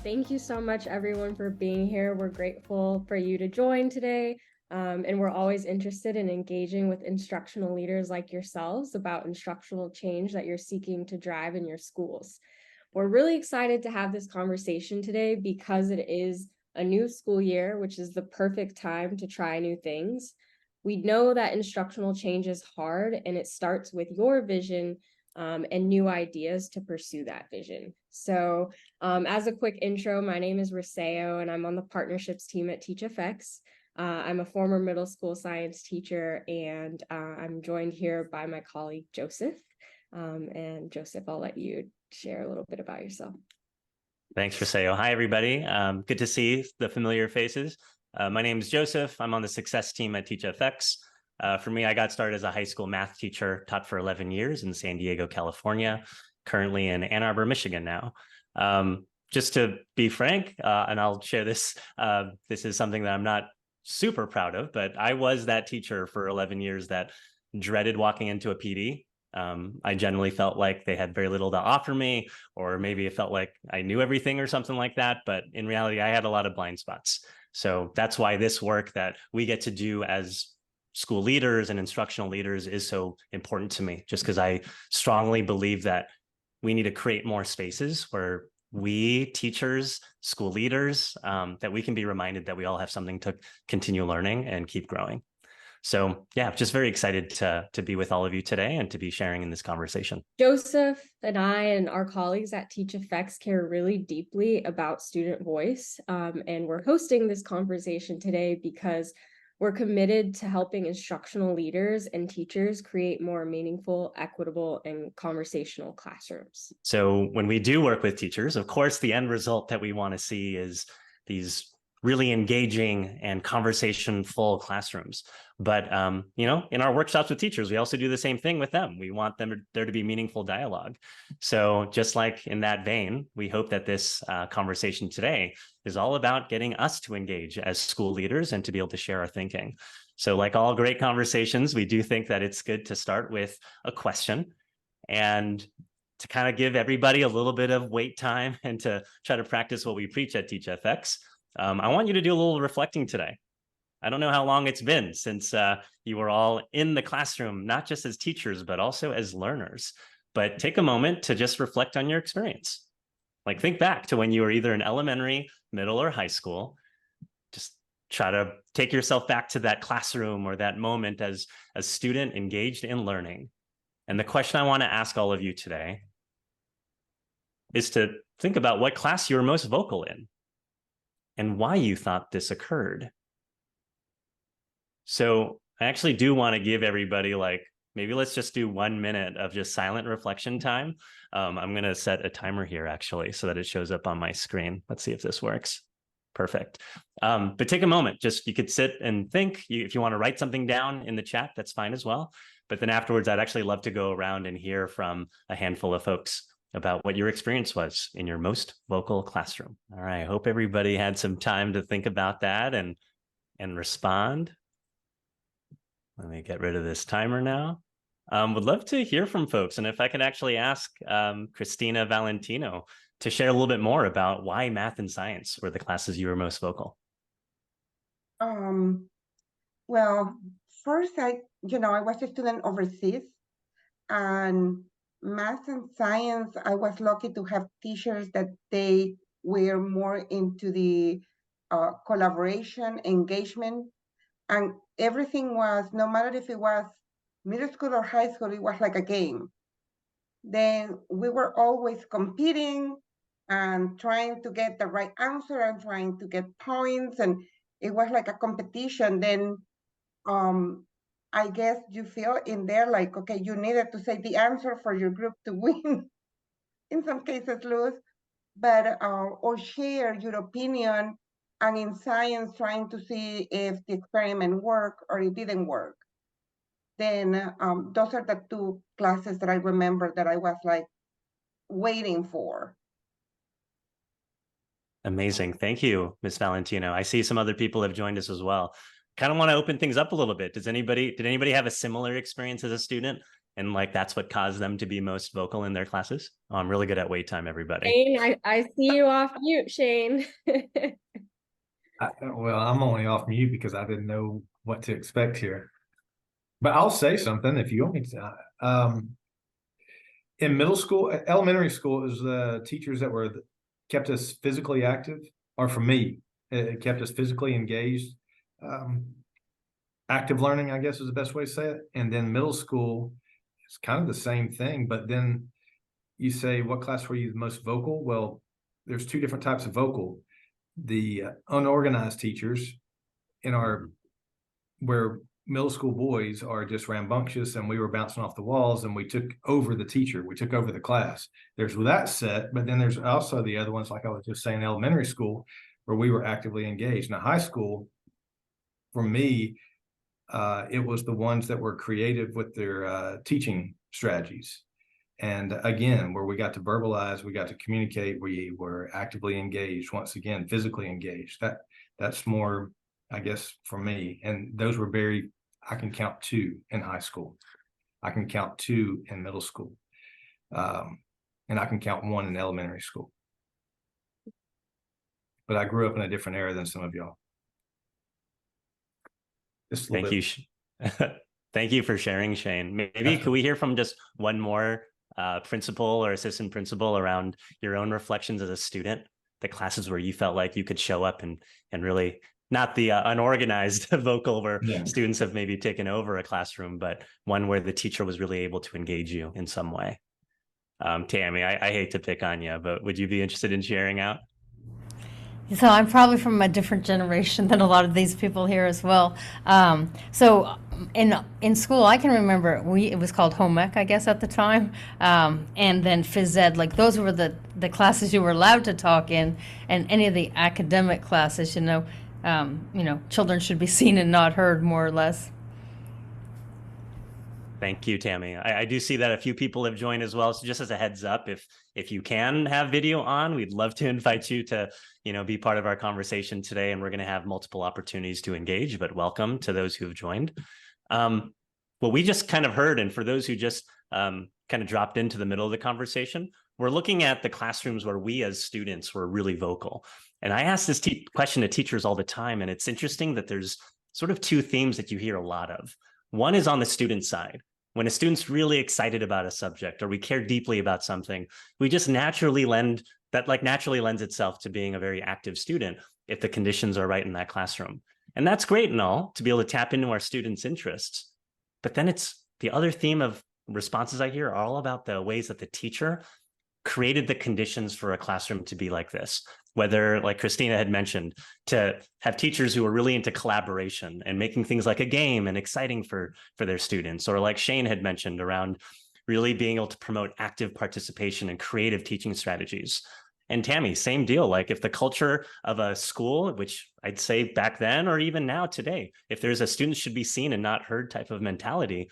Thank you so much, everyone, for being here. We're grateful for you to join today. And we're always interested in engaging with instructional leaders like yourselves about instructional change that you're seeking to drive in your schools. We're really excited to have this conversation today because it is a new school year, which is the perfect time to try new things. We know that instructional change is hard, and it starts with your vision and new ideas to pursue that vision. So as a quick intro, my name is Riseo, and I'm on the partnerships team at TeachFX. I'm a former middle school science teacher, and I'm joined here by my colleague, Joseph. And Joseph, I'll let you share a little bit about yourself. Thanks, Riseo. Hi, everybody. Good to see the familiar faces. My name is Joseph. I'm on the success team at TeachFX. For me, I got started as a high school math teacher, taught for 11 years in San Diego, California, currently in Ann Arbor, Michigan now. Just to be frank, and I'll share this, this is something that I'm not super proud of, but I was that teacher for 11 years that dreaded walking into a PD. I generally felt like they had very little to offer me, or maybe it felt like I knew everything or something like that. But in reality, I had a lot of blind spots. So that's why this work that we get to do as school leaders and instructional leaders is so important to me, just because I strongly believe that we need to create more spaces where we teachers, school leaders, that we can be reminded that we all have something to continue learning and keep growing. So yeah, just very excited to be with all of you today and to be sharing in this conversation. Joseph and I and our colleagues at TeachFX care really deeply about student voice. And we're hosting this conversation today because we're committed to helping instructional leaders and teachers create more meaningful, equitable, and conversational classrooms. So when we do work with teachers, of course, the end result that we want to see is these really engaging and conversation-full classrooms. But in our workshops with teachers, we also do the same thing with them. We want there to be meaningful dialogue. So just like in that vein, we hope that this conversation today is all about getting us to engage as school leaders and to be able to share our thinking. So like all great conversations, we do think that it's good to start with a question and to kind of give everybody a little bit of wait time and to try to practice what we preach at TeachFX. I want you to do a little reflecting today. I don't know how long it's been since you were all in the classroom, not just as teachers, but also as learners. But take a moment to just reflect on your experience. Like think back to when you were either in elementary, middle, or high school. Just try to take yourself back to that classroom or that moment as a student engaged in learning. And the question I want to ask all of you today is to think about what class you were most vocal in and why you thought this occurred. So I actually do want to give everybody maybe let's just do 1 minute of just silent reflection time. I'm going to set a timer here actually so that it shows up on my screen. Let's see if this works. Perfect. But take a moment, you could sit and think. If you want to write something down in the chat, that's fine as well. But then afterwards, I'd actually love to go around and hear from a handful of folks about what your experience was in your most vocal classroom. All right, I hope everybody had some time to think about that and respond. Let me get rid of this timer now. Would love to hear from folks. And if I could actually ask Christina Valentino to share a little bit more about why math and science were the classes you were most vocal. Well, first, I was a student overseas, and math and science, I was lucky to have teachers that they were more into the collaboration, engagement, and everything was, no matter if it was middle school or high school, it was like a game. Then we were always competing and trying to get the right answer and trying to get points, and it was like a competition. Then I guess you feel in there like, okay, you needed to say the answer for your group to win, in some cases lose, but or share your opinion, and in science trying to see if the experiment worked or it didn't work. Then those are the two classes that I remember that I was like waiting for. Amazing. Thank you, Ms. Valentino. I see some other people have joined us as well. Kind of want to open things up a little bit. Did anybody have a similar experience as a student and like that's what caused them to be most vocal in their classes? Oh, I'm really good at wait time, everybody. Shane, I see you off mute, Shane. Well, I'm only off mute because I didn't know what to expect here. But I'll say something if you want me to. In middle school, elementary school, is the teachers that kept us physically active, or for me, it kept us physically engaged. Active learning, I guess, is the best way to say it. And then middle school, it's kind of the same thing. But then you say, what class were you the most vocal? Well, there's two different types of vocal. The unorganized teachers where middle school boys are just rambunctious and we were bouncing off the walls and we took over the teacher, we took over the class. There's that set, but then there's also the other ones, like I was just saying, elementary school, where we were actively engaged. Now, high school, for me, it was the ones that were creative with their teaching strategies. And again, where we got to verbalize, we got to communicate, we were actively engaged, once again, physically engaged. That's more, I guess, for me. And those were I can count 2 in high school. I can count 2 in middle school. And I can count 1 in elementary school. But I grew up in a different era than some of y'all. Thank you. Thank you for sharing, Shane. Maybe could we hear from just one more principal or assistant principal around your own reflections as a student, the classes where you felt like you could show up and really, not the unorganized vocal where students have maybe taken over a classroom, but one where the teacher was really able to engage you in some way. Tammy, I hate to pick on you, but would you be interested in sharing out? So I'm probably from a different generation than a lot of these people here as well. So in school, I can remember it was called home ec, I guess, at the time, and then phys ed. Like those were the classes you were allowed to talk in, and any of the academic classes, children should be seen and not heard, more or less. Thank you, Tammy. I do see that a few people have joined as well. So just as a heads up, if you can have video on, we'd love to invite you to, be part of our conversation today. And we're going to have multiple opportunities to engage, but welcome to those who have joined. What we just kind of heard, and for those who just kind of dropped into the middle of the conversation, we're looking at the classrooms where we as students were really vocal. And I ask this question to teachers all the time. And it's interesting that there's sort of 2 themes that you hear a lot of. One is on the student side. When a student's really excited about a subject or we care deeply about something, we just naturally lends itself to being a very active student if the conditions are right in that classroom. And that's great and all, to be able to tap into our students' interests. But then it's the other theme of responses I hear are all about the ways that the teacher created the conditions for a classroom to be like this. Whether, like Christina had mentioned, to have teachers who are really into collaboration and making things like a game and exciting for their students, or like Shane had mentioned, around really being able to promote active participation and creative teaching strategies. And Tammy, same deal. Like if the culture of a school, which I'd say back then or even now today, if there's a student should be seen and not heard type of mentality,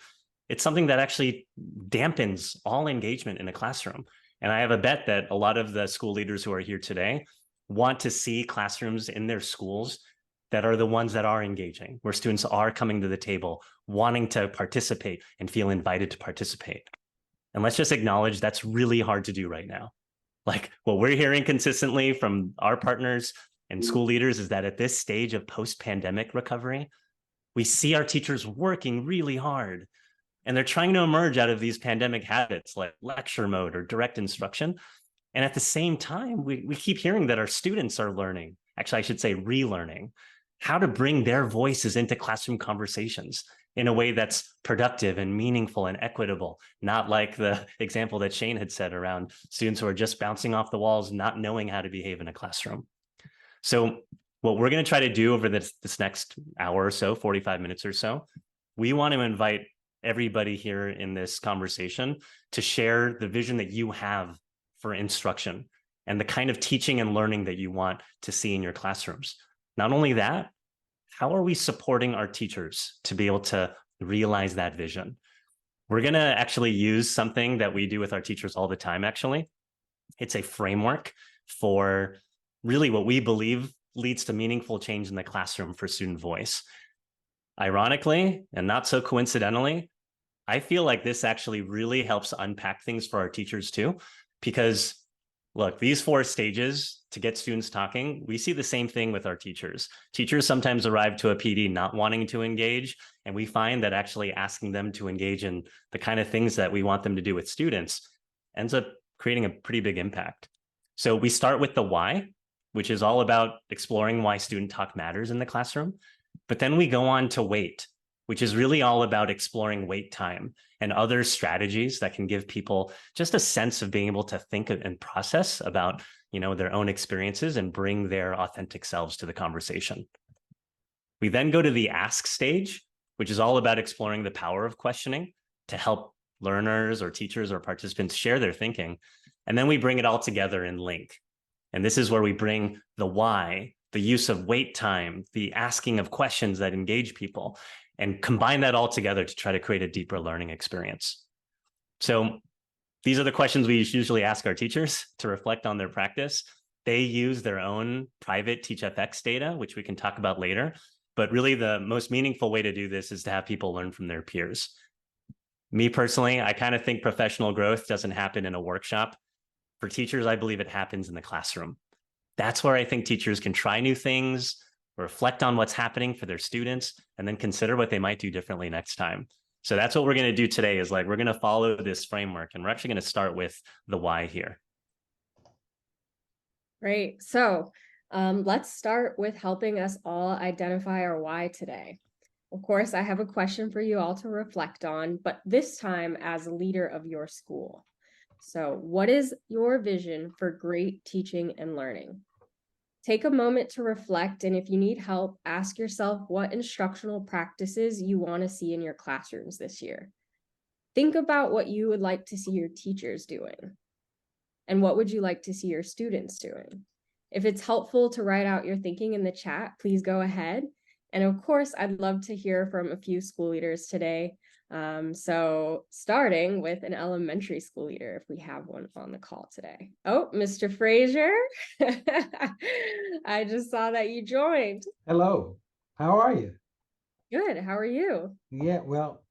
it's something that actually dampens all engagement in a classroom. And I have a bet that a lot of the school leaders who are here today want to see classrooms in their schools that are the ones that are engaging, where students are coming to the table, wanting to participate and feel invited to participate. And let's just acknowledge that's really hard to do right now. Like what we're hearing consistently from our partners and school leaders is that at this stage of post-pandemic recovery, we see our teachers working really hard and they're trying to emerge out of these pandemic habits like lecture mode or direct instruction. And at the same time, we keep hearing that our students are learning, actually, I should say relearning, how to bring their voices into classroom conversations in a way that's productive and meaningful and equitable, not like the example that Shane had said around students who are just bouncing off the walls, not knowing how to behave in a classroom. So what we're going to try to do over this next hour or so, 45 minutes or so, we want to invite everybody here in this conversation to share the vision that you have for instruction and the kind of teaching and learning that you want to see in your classrooms. Not only that, how are we supporting our teachers to be able to realize that vision? We're going to actually use something that we do with our teachers all the time, actually. It's a framework for really what we believe leads to meaningful change in the classroom for student voice. Ironically, and not so coincidentally, I feel like this actually really helps unpack things for our teachers too, because look, these 4 stages to get students talking, we see the same thing with our teachers. Teachers sometimes arrive to a PD not wanting to engage, and we find that actually asking them to engage in the kind of things that we want them to do with students ends up creating a pretty big impact. So we start with the why, which is all about exploring why student talk matters in the classroom. But then we go on to wait, which is really all about exploring wait time and other strategies that can give people just a sense of being able to think and process about, their own experiences and bring their authentic selves to the conversation. We then go to the ask stage, which is all about exploring the power of questioning to help learners or teachers or participants share their thinking. And then we bring it all together in link. And this is where we bring the why, the use of wait time, the asking of questions that engage people, and combine that all together to try to create a deeper learning experience. So these are the questions we usually ask our teachers to reflect on their practice. They use their own private TeachFX data, which we can talk about later. But really, the most meaningful way to do this is to have people learn from their peers. Me personally, I kind of think professional growth doesn't happen in a workshop. For teachers, I believe it happens in the classroom. That's where I think teachers can try new things, reflect on what's happening for their students, and then consider what they might do differently next time. So that's what we're going to do today is we're going to follow this framework, and we're actually going to start with the why here. Great. So let's start with helping us all identify our why today. Of course, I have a question for you all to reflect on, but this time as a leader of your school. So what is your vision for great teaching and learning? Take a moment to reflect, and if you need help, ask yourself what instructional practices you want to see in your classrooms this year. Think about what you would like to see your teachers doing, and what would you like to see your students doing. If it's helpful to write out your thinking in the chat, please go ahead. And of course, I'd love to hear from a few school leaders today. So starting with an elementary school leader, if we have one on the call today. Oh, Mr. Frazier, I just saw that you joined. Hello, how are you? Good, how are you? Yeah, well,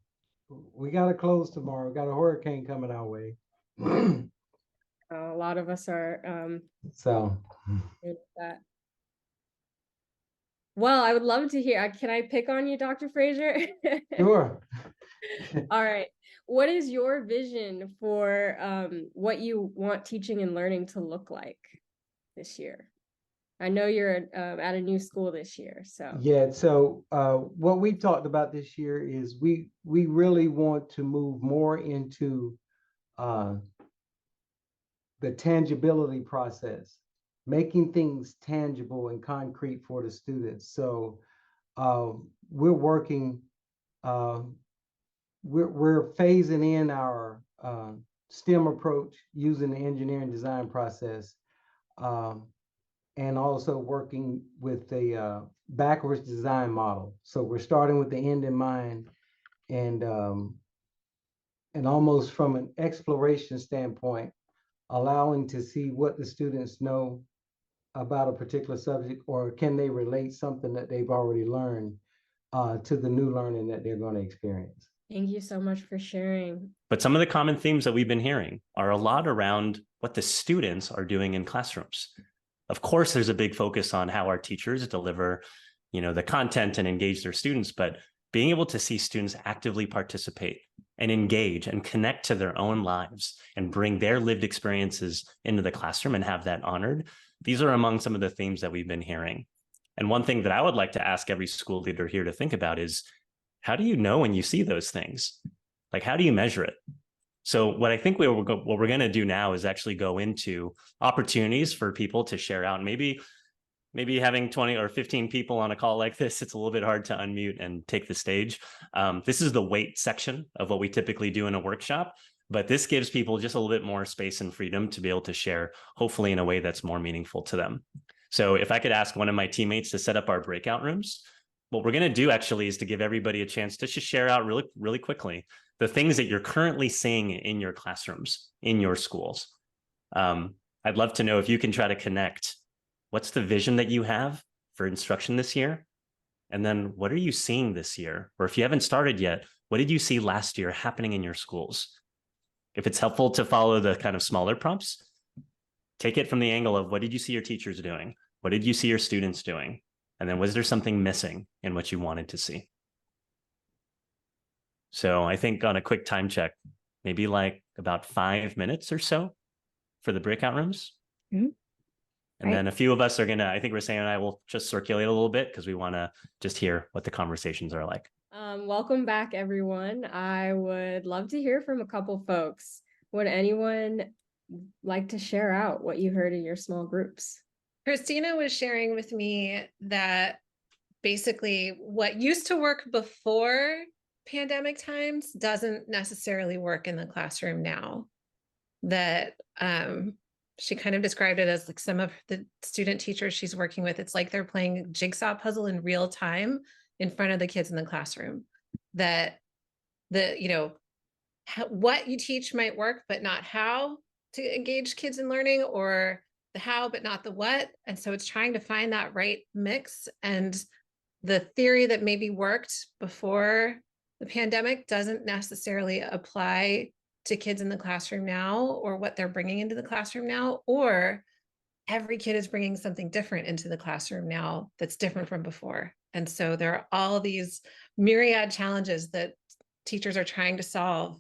we got to close tomorrow. We got a hurricane coming our way. A lot of us are So, that. Well, I would love to hear. Can I pick on you, Dr. Frazier? sure. All right. What is your vision for what you want teaching and learning to look like this year? I know you're at a new school this year, so. Yeah, so what we talked about this year is we really want to move more into the tangibility process, making things tangible and concrete for the students. So we're working, we're phasing in our STEM approach using the engineering design process, and also working with the backwards design model. So we're starting with the end in mind, and almost from an exploration standpoint, allowing to see what the students know about a particular subject, or can they relate something that they've already learned to the new learning that they're going to experience. Thank you so much for sharing. But some of the common themes that we've been hearing are a lot around what the students are doing in classrooms. Of course, there's a big focus on how our teachers deliver, the content and engage their students, but being able to see students actively participate and engage and connect to their own lives and bring their lived experiences into the classroom and have that honored. These are among some of the themes that we've been hearing. And one thing that I would like to ask every school leader here to think about is, how do you know when you see those things? How do you measure it? So what I think what we're going to do now is actually go into opportunities for people to share out. Maybe having 20 or 15 people on a call like this, it's a little bit hard to unmute and take the stage. This is the wait section of what we typically do in a workshop, but this gives people just a little bit more space and freedom to be able to share, hopefully in a way that's more meaningful to them. So if I could ask one of my teammates to set up our breakout rooms, what we're going to do actually is to give everybody a chance to just share out really, really quickly the things that you're currently seeing in your classrooms, in your schools. I'd love to know if you can try to connect. What's the vision that you have for instruction this year? And then what are you seeing this year? Or if you haven't started yet, What did you see last year happening in your schools? If it's helpful to follow the kind of smaller prompts, take it from the angle of what did you see your teachers doing? What did you see your students doing? And then was there something missing in what you wanted to see? So I think on a quick time check, maybe like about 5 minutes or so for the breakout rooms. Mm-hmm. And Right. then a few of us are going to, I think Rosanna and I will just circulate a little bit because we want to just hear what the conversations are like. Welcome back, everyone. I would love to hear from a couple folks. Would anyone like to share out what you heard in your small groups? Christina was sharing with me that basically what used to work before pandemic times doesn't necessarily work in the classroom now. That she kind of described it as like some of the student teachers she's working with, it's like they're playing a jigsaw puzzle in real time in front of the kids in the classroom. That what you teach might work, but not how to engage kids in learning, or the how, but not the what. And so it's trying to find that right mix. And the theory that maybe worked before the pandemic doesn't necessarily apply to kids in the classroom now, or what they're bringing into the classroom now, or every kid is bringing something different into the classroom now that's different from before. And so there are all these myriad challenges that teachers are trying to solve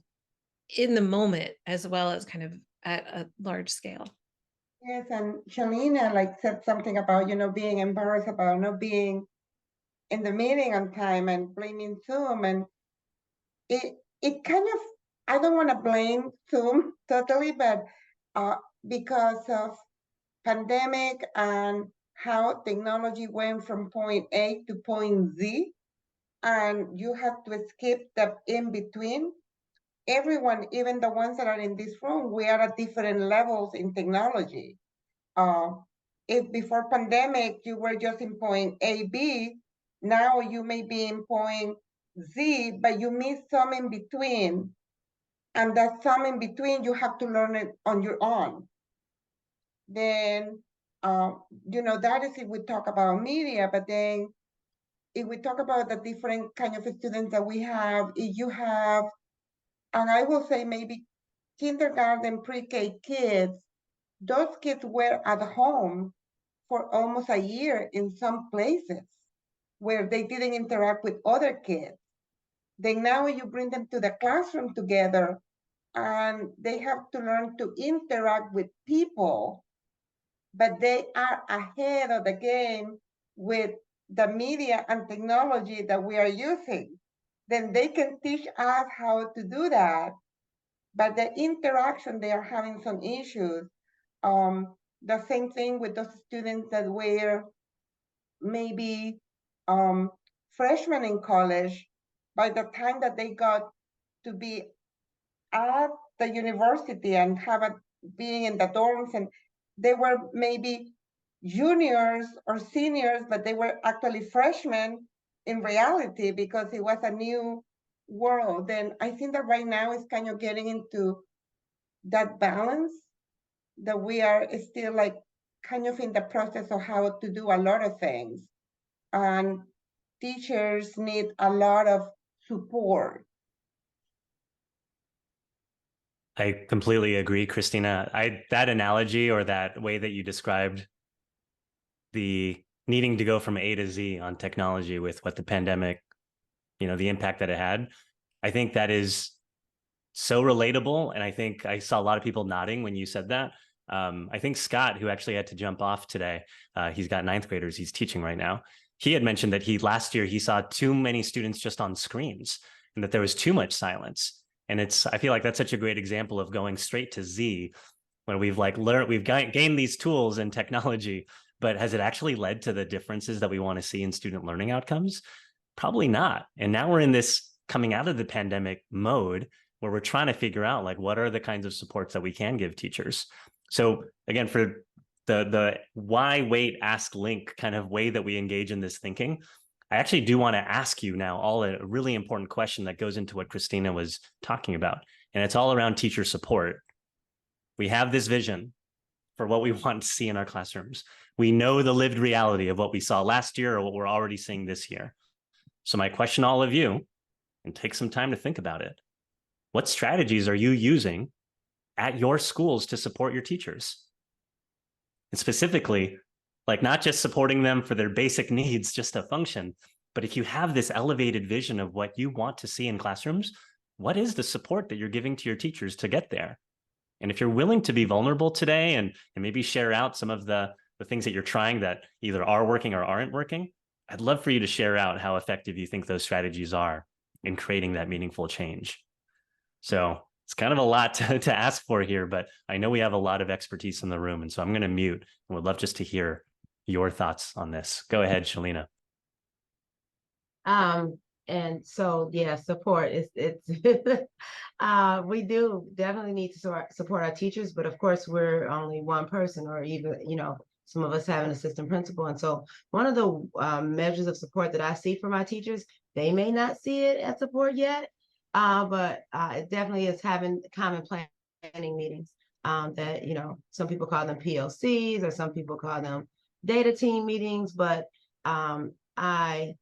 in the moment, as well as kind of at a large scale. Yes, and Shalina like said something about, being embarrassed about not being in the meeting on time and blaming Zoom. And it kind of, I don't want to blame Zoom totally, but because of pandemic and how technology went from point A to point Z, and you have to skip the in between. Everyone, even the ones that are in this room, we are at different levels in technology. If before pandemic you were just in point A, B, now you may be in point Z, but you miss some in between. And that some in between, you have to learn it on your own. Then, that is if we talk about media, but then if we talk about the different kind of students that we have, if you have, and I will say maybe kindergarten, pre-K kids, those kids were at home for almost a year in some places where they didn't interact with other kids. Then now you bring them to the classroom together and they have to learn to interact with people, but they are ahead of the game with the media and technology that we are using. Then they can teach us how to do that. But the interaction, they are having some issues. The same thing with those students that were maybe freshmen in college. By the time that they got to be at the university and being in the dorms, and they were maybe juniors or seniors, but they were actually freshmen in reality because it was a new world. And I think that right now is kind of getting into that balance, that we are still like kind of in the process of how to do a lot of things. And teachers need a lot of support. I completely agree, Christina. That analogy, or that way that you described the needing to go from A to Z on technology with what the pandemic, the impact that it had, I think that is so relatable. And I think I saw a lot of people nodding when you said that. I think Scott, who actually had to jump off today, he's got 9th graders he's teaching right now. He had mentioned that last year he saw too many students just on screens and that there was too much silence. And I feel like that's such a great example of going straight to Z, when we've gained these tools and technology, but has it actually led to the differences that we want to see in student learning outcomes? Probably not. And now we're in this coming out of the pandemic mode where we're trying to figure out like what are the kinds of supports that we can give teachers. So again, for the why, wait, ask, link kind of way that we engage in this thinking, I actually do want to ask you now all a really important question that goes into what Christina was talking about. And it's all around teacher support. We have this vision for what we want to see in our classrooms. We know the lived reality of what we saw last year or what we're already seeing this year. So my question to all of you and take some time to think about it. What strategies are you using at your schools to support your teachers? And specifically, like not just supporting them for their basic needs just to function, but if you have this elevated vision of what you want to see in classrooms, what is the support that you're giving to your teachers to get there? And if you're willing to be vulnerable today and maybe share out some of the things that you're trying that either are working or aren't working, I'd love for you to share out how effective you think those strategies are in creating that meaningful change. So it's kind of a lot to ask for here, but I know we have a lot of expertise in the room. And so I'm going to mute and would love just to hear your thoughts on this. Go ahead, Shalina. And so, yeah, support it's we do definitely need to support our teachers, but of course we're only one person, or even, some of us have an assistant principal. And so one of the measures of support that I see for my teachers, they may not see it as support yet, but it definitely is having common planning meetings that, some people call them PLCs, or some people call them data team meetings, but I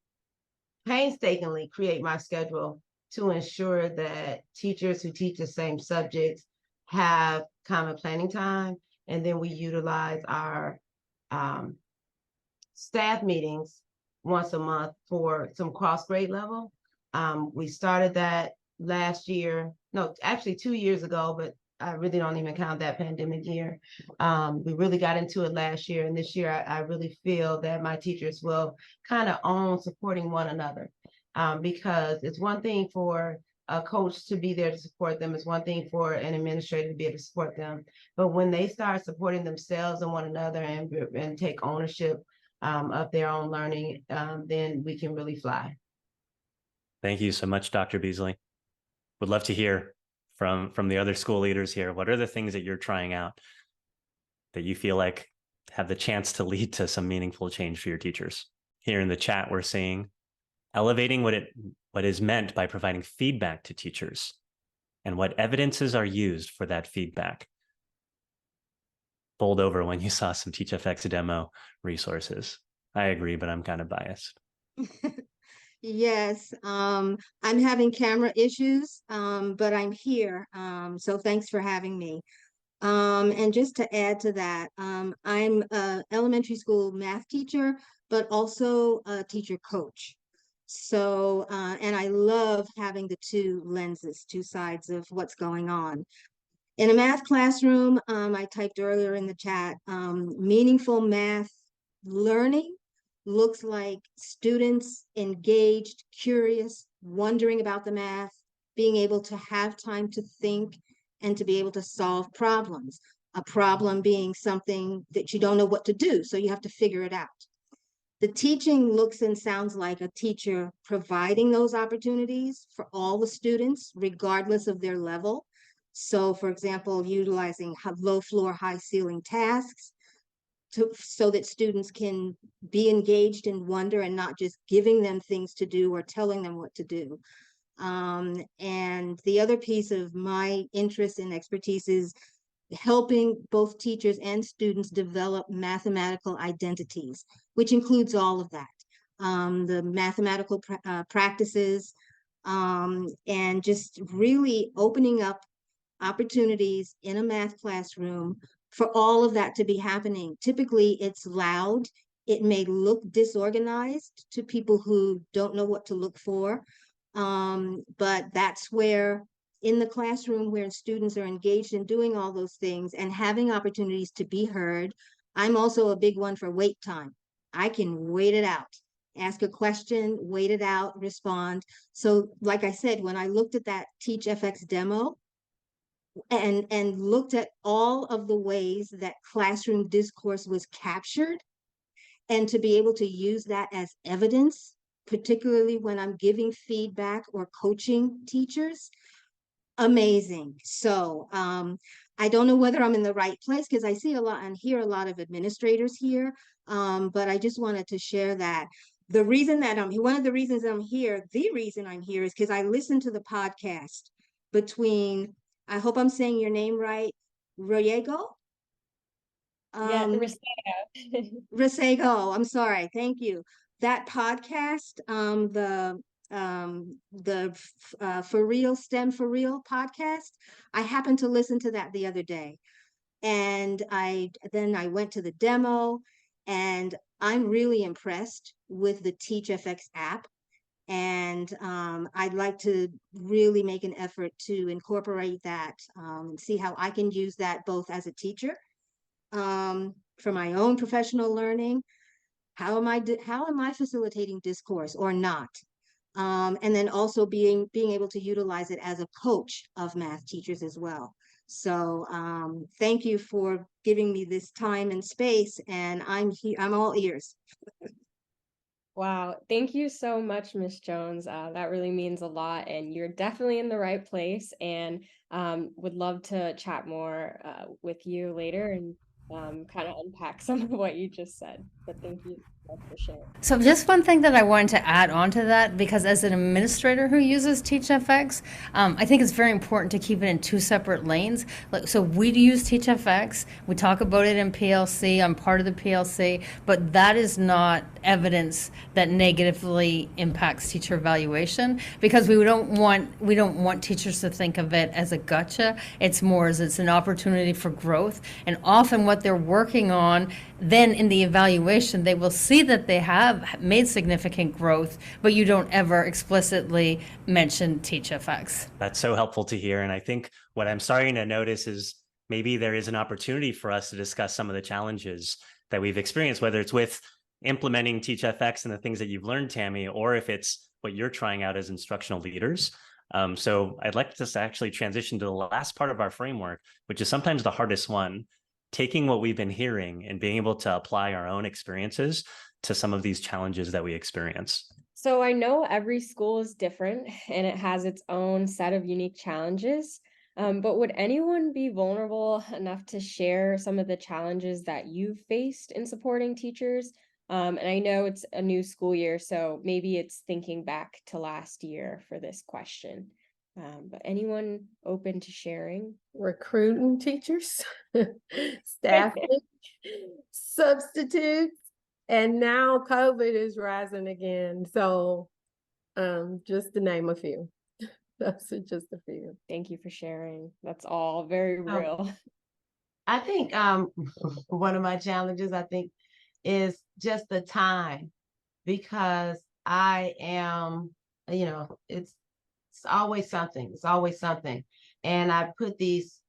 painstakingly create my schedule to ensure that teachers who teach the same subjects have common planning time. And then we utilize our staff meetings once a month for some cross grade level. We started that last year, no, actually 2 years ago, but I really don't even count that pandemic year. We really got into it last year, and this year I really feel that my teachers will kind of own supporting one another, because it's one thing for a coach to be there to support them. It's one thing for an administrator to be able to support them. But when they start supporting themselves and one another and take ownership of their own learning, then we can really fly. Thank you so much, Dr. Beasley. Would love to hear from the other school leaders here. What are the things that you're trying out that you feel like have the chance to lead to some meaningful change for your teachers? Here in the chat, we're seeing elevating what is meant by providing feedback to teachers and what evidences are used for that feedback. Bowled over when you saw some TeachFX demo resources. I agree, but I'm kind of biased. Yes, I'm having camera issues, but I'm here. So thanks for having me. And just to add to that, I'm an elementary school math teacher, but also a teacher coach. So, and I love having the two lenses, two sides of what's going on. In a math classroom, I typed earlier in the chat, meaningful math learning looks like students engaged, curious, wondering about the math, being able to have time to think and to be able to solve problems. A problem being something that you don't know what to do, so you have to figure it out. The teaching looks and sounds like a teacher providing those opportunities for all the students, regardless of their level. So, for example, utilizing low floor, high ceiling tasks, so that students can be engaged and wonder, and not just giving them things to do or telling them what to do. And the other piece of my interest and expertise is helping both teachers and students develop mathematical identities, which includes all of that. The mathematical practices, and just really opening up opportunities in a math classroom for all of that to be happening. Typically, it's loud. It may look disorganized to people who don't know what to look for. But that's where, in the classroom, where students are engaged in doing all those things and having opportunities to be heard. I'm also a big one for wait time. I can wait it out. Ask a question, wait it out, respond. So like I said, when I looked at that TeachFX demo, and looked at all of the ways that classroom discourse was captured, and to be able to use that as evidence, particularly when I'm giving feedback or coaching teachers, amazing. So I don't know whether I'm in the right place, because I see a lot and hear a lot of administrators here, but I just wanted to share that. The reason that one of the reasons I'm here, the reason I'm here, is because I listened to the podcast between, I hope I'm saying your name right, Riego? Yeah, Riseo. Risego, I'm sorry, thank you. That podcast, the For Real STEM for Real podcast. I happened to listen to that the other day, and then I went to the demo, and I'm really impressed with the TeachFX app. And I'd like to really make an effort to incorporate that, and see how I can use that both as a teacher, for my own professional learning. How am I facilitating discourse or not? And then also being able to utilize it as a coach of math teachers as well. So thank you for giving me this time and space, and I'm here. I'm all ears. Wow, thank you so much, Miss Jones. That really means a lot, and you're definitely in the right place. And would love to chat more with you later and kind of unpack some of what you just said. But thank you so much for sharing. So just one thing that I wanted to add on to that, because as an administrator who uses TeachFX, I think it's very important to keep it in two separate lanes. So we use TeachFX, we talk about it in PLC, I'm part of the PLC, but that is not evidence that negatively impacts teacher evaluation, because we don't want teachers to think of it as a gotcha. It's more as it's an opportunity for growth, and often what they're working on, then in the evaluation, they will see that they have made significant growth, but you don't ever explicitly mention TeachFX. That's so helpful to hear. And I think what I'm starting to notice is maybe there is an opportunity for us to discuss some of the challenges that we've experienced, whether it's with implementing TeachFX and the things that you've learned, Tammy, or if it's what you're trying out as instructional leaders. So I'd like to actually transition to the last part of our framework, which is sometimes the hardest one, taking what we've been hearing and being able to apply our own experiences to some of these challenges that we experience. So I know every school is different and it has its own set of unique challenges, but would anyone be vulnerable enough to share some of the challenges that you've faced in supporting teachers? And I know it's a new school year, so maybe it's thinking back to last year for this question. But anyone open to sharing? Recruiting teachers, staffing, substitutes, and now COVID is rising again. So just to name a few. Those are just a few. Thank you for sharing. That's all very real. I think one of my challenges, I think, is just the time, because I am, it's always something. It's always something. And I put these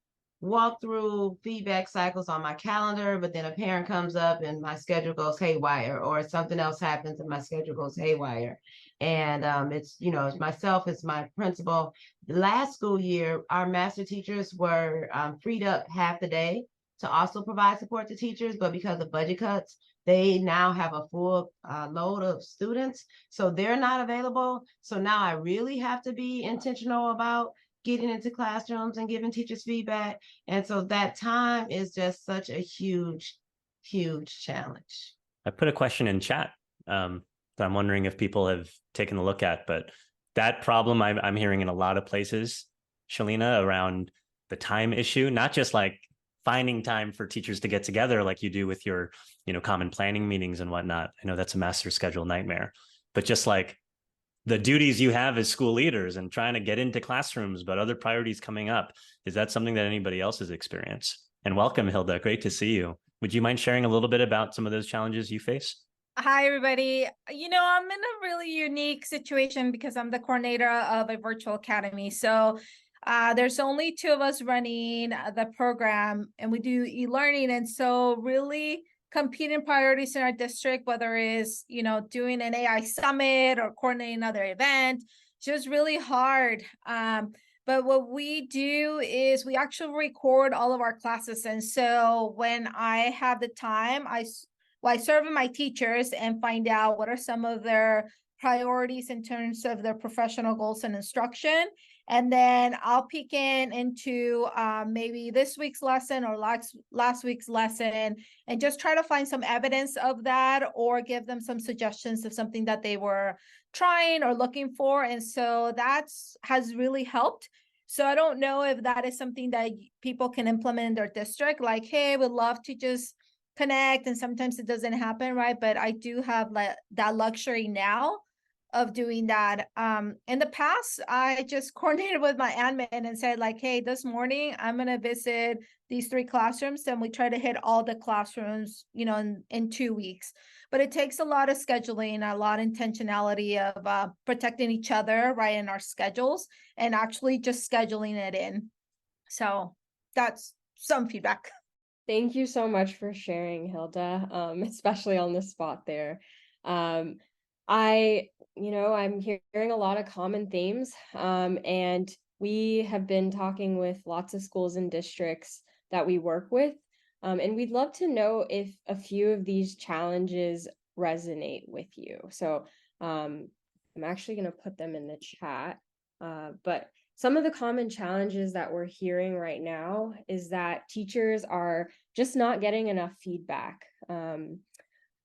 walkthrough feedback cycles on my calendar, but then a parent comes up and my schedule goes haywire, or something else happens and my schedule goes haywire. And it's myself, it's my principal. Last school year, our master teachers were freed up half the day to also provide support to teachers, but because of budget cuts, they now have a full load of students, so they're not available. So now I really have to be intentional about getting into classrooms and giving teachers feedback. And so that time is just such a huge, huge challenge. I put a question in chat that I'm wondering if people have taken a look at, but that problem I'm hearing in a lot of places, Shalina, around the time issue, not just like finding time for teachers to get together like you do with your, common planning meetings and whatnot. I know that's a master schedule nightmare, but just like the duties you have as school leaders and trying to get into classrooms, but other priorities coming up. Is that something that anybody else has experienced? And welcome, Hilda. Great to see you. Would you mind sharing a little bit about some of those challenges you face? Hi, everybody. I'm in a really unique situation because I'm the coordinator of a virtual academy. So there's only two of us running the program, and we do e-learning. And so really competing priorities in our district, whether it's, doing an AI summit or coordinating another event, just really hard. But what we do is we actually record all of our classes. And so when I have the time, I serve my teachers and find out what are some of their priorities in terms of their professional goals and instruction. And then I'll peek into maybe this week's lesson or last week's lesson and just try to find some evidence of that, or give them some suggestions of something that they were trying or looking for. And so that has really helped. So I don't know if that is something that people can implement in their district, like, hey, we'd love to just connect, and sometimes it doesn't happen, right? But I do have that luxury now of doing that. In the past, I just coordinated with my admin and said like, hey, this morning I'm going to visit these 3 classrooms, and we try to hit all the classrooms, in 2 weeks. But it takes a lot of scheduling, a lot of intentionality of protecting each other, right, in our schedules, and actually just scheduling it in. So that's some feedback. Thank you so much for sharing, Hilda, especially on the spot there. I'm hearing a lot of common themes, and we have been talking with lots of schools and districts that we work with, and we'd love to know if a few of these challenges resonate with you. So I'm actually going to put them in the chat, but some of the common challenges that we're hearing right now is that teachers are just not getting enough feedback.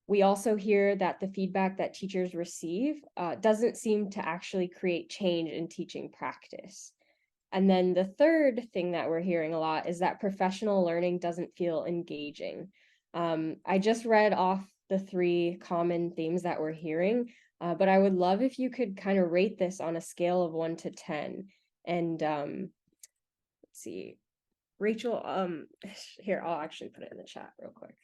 We also hear that the feedback that teachers receive doesn't seem to actually create change in teaching practice. And then the third thing that we're hearing a lot is that professional learning doesn't feel engaging. I just read off the 3 common themes that we're hearing, but I would love if you could kind of rate this on a scale of 1 to 10. And let's see, Rachel, here, I'll actually put it in the chat real quick.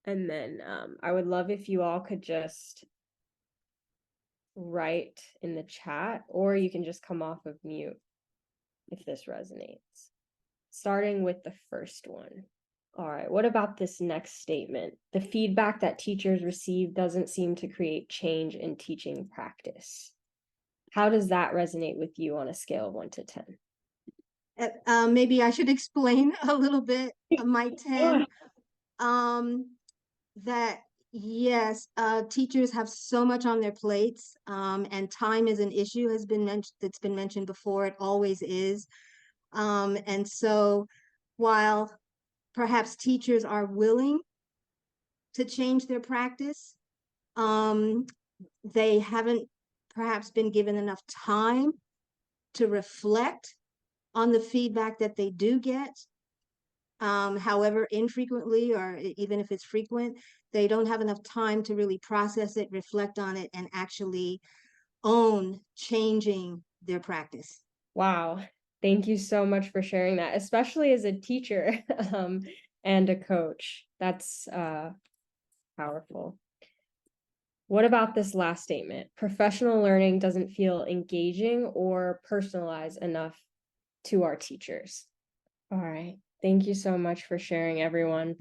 And then I would love if you all could just write in the chat, or you can just come off of mute if this resonates. Starting with the first one. All right, what about this next statement? The feedback that teachers receive doesn't seem to create change in teaching practice. How does that resonate with you on a scale of 1 to 10? Maybe I should explain a little bit of my 10. That yes, teachers have so much on their plates, and time is an issue, has been mentioned. That's been mentioned before. It always is, and so while perhaps teachers are willing to change their practice, they haven't perhaps been given enough time to reflect on the feedback that they do get. However infrequently, or even if it's frequent, they don't have enough time to really process it, reflect on it, and actually own changing their practice. Wow. Thank you so much for sharing that, especially as a teacher and a coach. That's powerful. What about this last statement? Professional learning doesn't feel engaging or personalized enough to our teachers. All right. Thank you so much for sharing, everyone.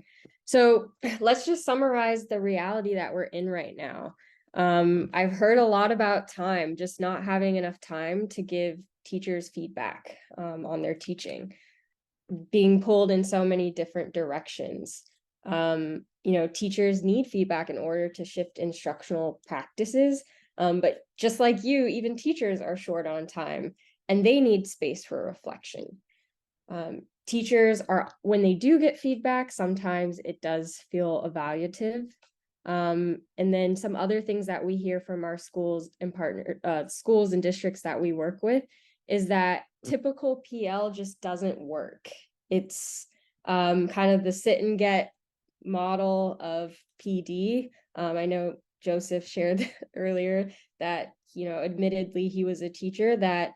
So let's just summarize the reality that we're in right now. I've heard a lot about time, just not having enough time to give teachers feedback on their teaching, being pulled in so many different directions. Teachers need feedback in order to shift instructional practices. But just like you, even teachers are short on time, and they need space for reflection. Teachers are, when they do get feedback, sometimes it does feel evaluative. And then some other things that we hear from our schools and schools and districts that we work with is that typical PL just doesn't work. It's kind of the sit and get model of PD. I know Joseph shared earlier that, admittedly, he was a teacher that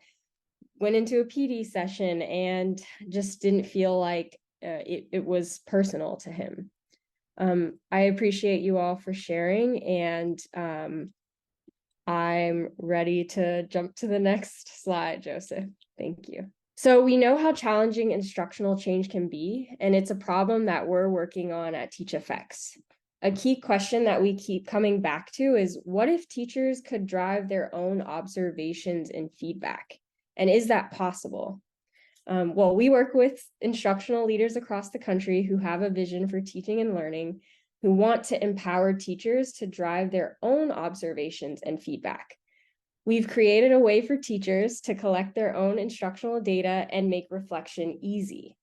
went into a PD session and just didn't feel like it was personal to him. I appreciate you all for sharing, and I'm ready to jump to the next slide, Joseph. Thank you. So we know how challenging instructional change can be, and it's a problem that we're working on at TeachFX. A key question that we keep coming back to is, what if teachers could drive their own observations and feedback? And is that possible? Well, we work with instructional leaders across the country who have a vision for teaching and learning, who want to empower teachers to drive their own observations and feedback. We've created a way for teachers to collect their own instructional data and make reflection easy.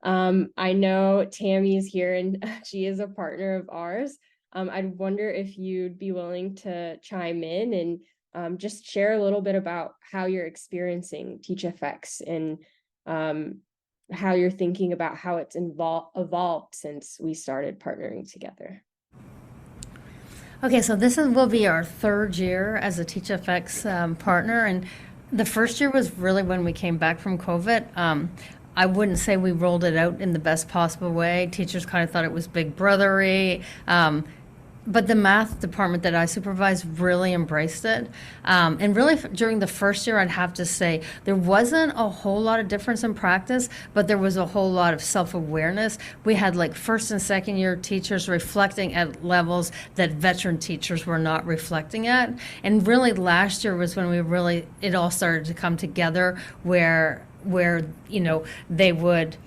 I know Tammy is here and she is a partner of ours. I'd wonder if you'd be willing to chime in and just share a little bit about how you're experiencing TeachFX and how you're thinking about how it's evolved since we started partnering together. Okay, so will be our third year as a TeachFX partner, and the first year was really when we came back from COVID. I wouldn't say we rolled it out in the best possible way. Teachers kind of thought it was big brothery. But the math department that I supervise really embraced it. And really, during the first year, I'd have to say there wasn't a whole lot of difference in practice, but there was a whole lot of self-awareness. We had like first and second year teachers reflecting at levels that veteran teachers were not reflecting at. And really, last year was when it all started to come together where they would,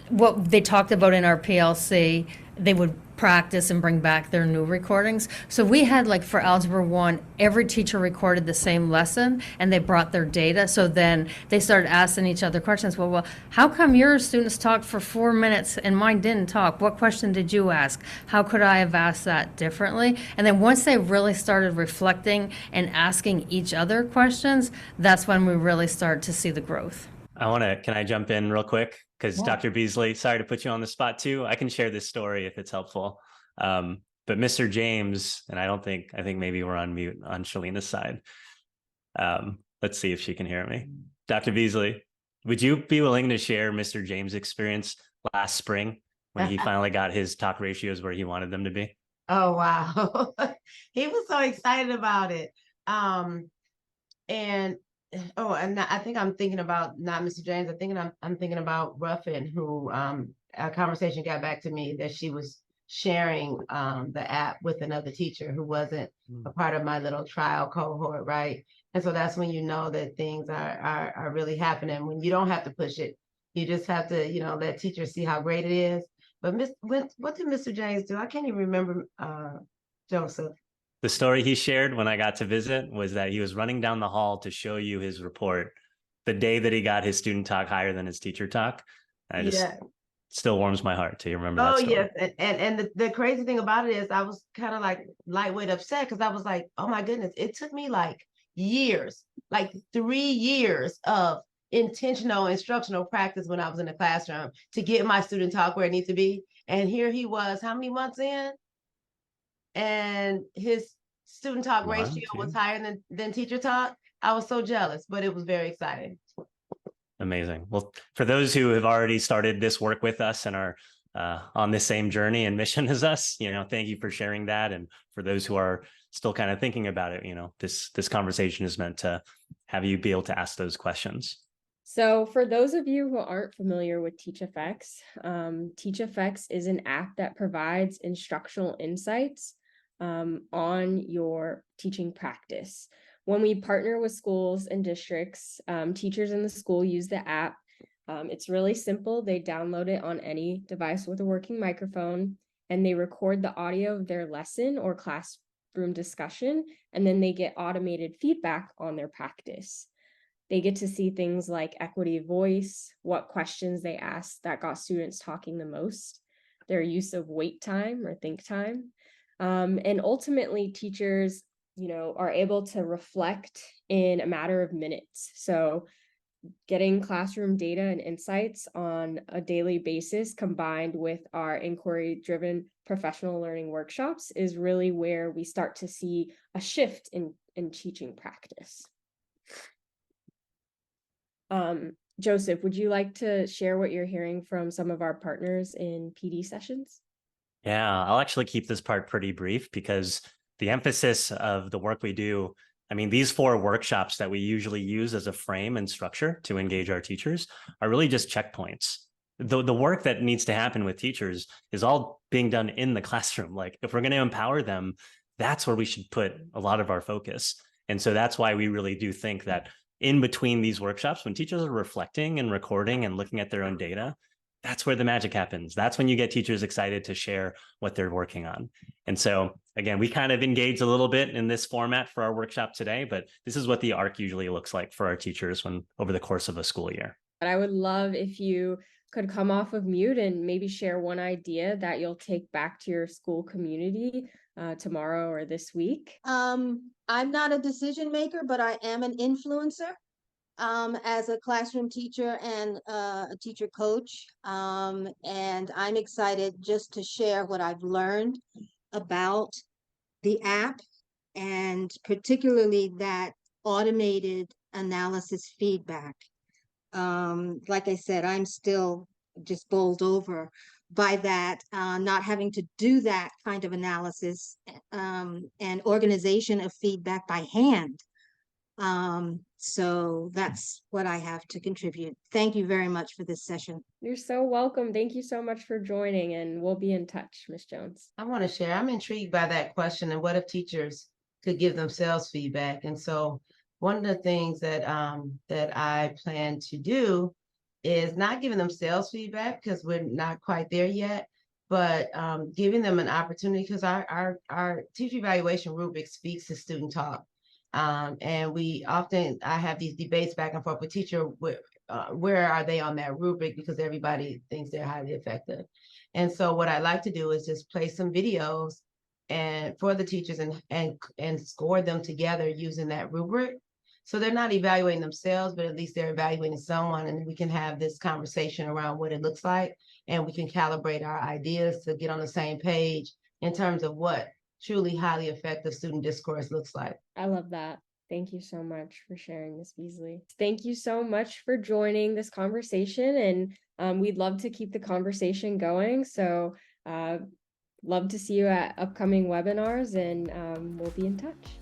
what they talked about in our PLC, they would practice and bring back their new recordings. So we had, like, for Algebra 1, every teacher recorded the same lesson and they brought their data. So then they started asking each other questions. Well, how come your students talked for 4 minutes and mine didn't talk? What question did you ask? How could I have asked that differently? And then once they really started reflecting and asking each other questions, that's when we really started to see the growth. Can I jump in real quick? Because Yeah. Dr. Beasley, sorry to put you on the spot too. I can share this story if it's helpful. But Mr. James, and I think maybe we're on mute on Shalina's side. Let's see if she can hear me. Dr. Beasley, would you be willing to share Mr. James' experience last spring when he finally got his talk ratios where he wanted them to be? Oh, wow. He was so excited about it. And I think I'm thinking about not Mr. James. I'm thinking about Ruffin, who a conversation got back to me that she was sharing the app with another teacher who wasn't a part of my little trial cohort, right? And so that's when you know that things are really happening, when you don't have to push it. You just have to, let teachers see how great it is. But what did Mr. James do? I can't even remember, Joseph. The story he shared when I got to visit was that he was running down the hall to show you his report the day that he got his student talk higher than his teacher talk. And still warms my heart to remember that story. Yes. And the crazy thing about it is I was kind of like lightweight upset because I was like, oh my goodness, it took me like years, like 3 years of intentional instructional practice when I was in the classroom to get my student talk where it needs to be. And here he was, how many months in? And his student talk ratio was higher than teacher talk. I was so jealous, but it was very exciting. Amazing. Well, for those who have already started this work with us and are on the same journey and mission as us, thank you for sharing that. And for those who are still kind of thinking about it, this conversation is meant to have you be able to ask those questions. So for those of you who aren't familiar with TeachFX, TeachFX is an app that provides instructional insights on your teaching practice. When we partner with schools and districts, teachers in the school use the app. It's really simple. They download it on any device with a working microphone, and they record the audio of their lesson or classroom discussion, and then they get automated feedback on their practice. They get to see things like equity of voice, what questions they asked that got students talking the most, their use of wait time or think time. And ultimately, teachers, are able to reflect in a matter of minutes. So getting classroom data and insights on a daily basis combined with our inquiry-driven professional learning workshops is really where we start to see a shift in teaching practice. Joseph, would you like to share what you're hearing from some of our partners in PD sessions? Yeah, I'll actually keep this part pretty brief because the emphasis of the work we do, these 4 workshops that we usually use as a frame and structure to engage our teachers are really just checkpoints. The work that needs to happen with teachers is all being done in the classroom. Like, if we're going to empower them, that's where we should put a lot of our focus. And so that's why we really do think that in between these workshops, when teachers are reflecting and recording and looking at their own data, that's where the magic happens. That's when you get teachers excited to share what they're working on. And so, again, we kind of engage a little bit in this format for our workshop today, but this is what the arc usually looks like for our teachers over the course of a school year. But I would love if you could come off of mute and maybe share one idea that you'll take back to your school community tomorrow or this week. I'm not a decision maker, but I am an influencer. As a classroom teacher and a teacher coach. And I'm excited just to share what I've learned about the app, and particularly that automated analysis feedback. Like I said, I'm still just bowled over by that, not having to do that kind of analysis and organization of feedback by hand. So that's what I have to contribute. Thank you very much for this session. You're so welcome. Thank you so much for joining, and we'll be in touch, Ms. Jones. I want to share. I'm intrigued by that question. And what if teachers could give themselves feedback? And so one of the things that that I plan to do is not giving themselves feedback because we're not quite there yet, but giving them an opportunity, because our teacher evaluation rubric speaks to student talk. And I have these debates back and forth with teacher, where are they on that rubric, because everybody thinks they're highly effective. And so what I like to do is just play some videos and for the teachers and score them together using that rubric. So they're not evaluating themselves, but at least they're evaluating someone, and we can have this conversation around what it looks like, and we can calibrate our ideas to get on the same page in terms of what truly highly effective student discourse looks like. I love that. Thank you so much for sharing, Ms. Beasley. Thank you so much for joining this conversation, and we'd love to keep the conversation going. So love to see you at upcoming webinars, and we'll be in touch.